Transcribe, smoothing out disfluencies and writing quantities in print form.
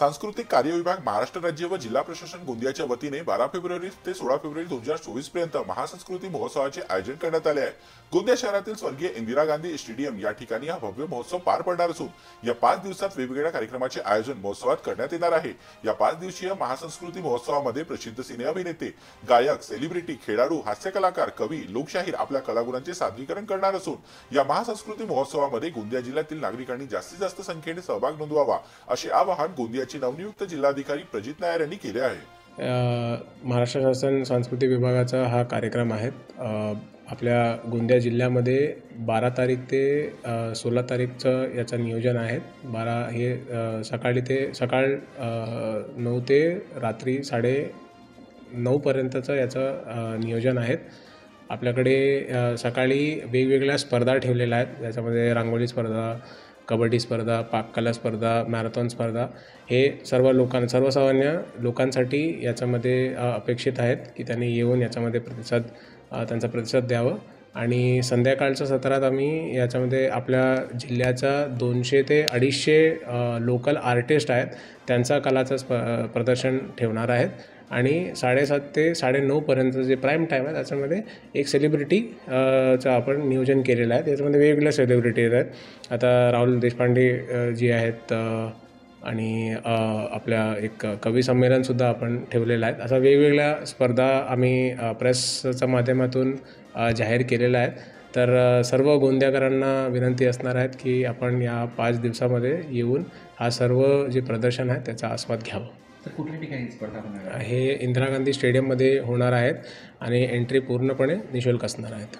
सांस्कृतिक कार्य विभाग महाराष्ट्र राज्य व जिल्हा प्रशासन गोंदियाच्या वतीने 12 फेब्रुवारी ते 16 फेब्रुवारी 2024 पर्यंत महासंस्कृती महोत्सवाचे आयोजन करण्यात आले आहे। गोंदिया शहरातील स्वर्गीय इंदिरा गांधी स्टेडियम या ठिकाणी हा भव्य महोत्सव पार पडणार असून या 5 दिवसात वेगवेगळ्या कार्यक्रमाचे आयोजन महोत्सवात करण्यात येणार आहे। या 5 दिवसीय महासंस्कृती महोत्सवामध्ये प्रसिद्ध सिने अभिनेते, गायक, सेलिब्रिटी, खेळाडू, हास्य कलाकार, कवी, लोकशाहीर आपल्या कलागुणांचे सादरीकरण करणार असून या महासंस्कृती महोत्सवामध्ये गोंदिया जिल्ह्यातील नागरिकांनी जास्तीत जास्त संख्येने सहभाग नोंदवावा असे आवाहन गोंदियाचे नवनियुक्त जिल्हाधिकारी प्रजित नायर यांनी केले आहे। महाराष्ट्र शासन सांस्कृतिक विभागाचा हा कार्यक्रम आहे। आपल्या गोंदिया जिल्ह्यामध्ये 12 तारीख ते 16 तारीखचं याचं नियोजन आहे। 12 हे सकाळ 9 ते रात्री 9:30 पर्यंतचं याचं नियोजन आहे। आपल्याकडे सकाळी वेगवेगळ्या स्पर्धा ठेवलेल्या आहेत, ज्याच्यामध्ये रांगोळी स्पर्धा, कबड्डी स्पर्धा, पाककला स्पर्धा, मॅरेथॉन स्पर्धा हे सर्वसामान्य लोकांसाठी याच्यामध्ये अपेक्षित आहेत की त्यांनी येऊन याच्यामध्ये त्यांचा प्रतिसाद द्यावा। आणि संध्याकाळच्या सत्रात आम्ही याच्यामध्ये आपल्या जिल्ह्याच्या 200 ते 250 लोकल आर्टिस्ट आहेत, त्यांचा कलाचं प्रदर्शन ठेवणार आहेत। आणि 7:30 ते 9:30 पर्यंत जे प्राईम टाईम आहे त्याच्यामध्ये एक सेलिब्रिटीचं आपण नियोजन केलेलं आहे। त्याच्यामध्ये वेगवेगळ्या सेलिब्रिटीज आहेत। आता राहुल देशपांडे जी आहेत आणि आपल्या एक कवी संमेलनसुद्धा आपण ठेवलेलं आहे। अशा वेगवेगळ्या स्पर्धा आम्ही प्रेसच्या माध्यमातून जाहीर केलेल्या आहेत। तर सर्व गोंदियाकरांना विनंती असणार आहेत की आपण या 5 दिवसामध्ये येऊन हा सर्व जे प्रदर्शन आहे त्याचा आस्वाद घ्यावा। तर कुठल्या ठिकाणी स्पर्धा होणार आहे? हे इंदिरा गांधी स्टेडियममध्ये होणार आहेत आणि एंट्री पूर्णपणे निःशुल्क असणार आहेत।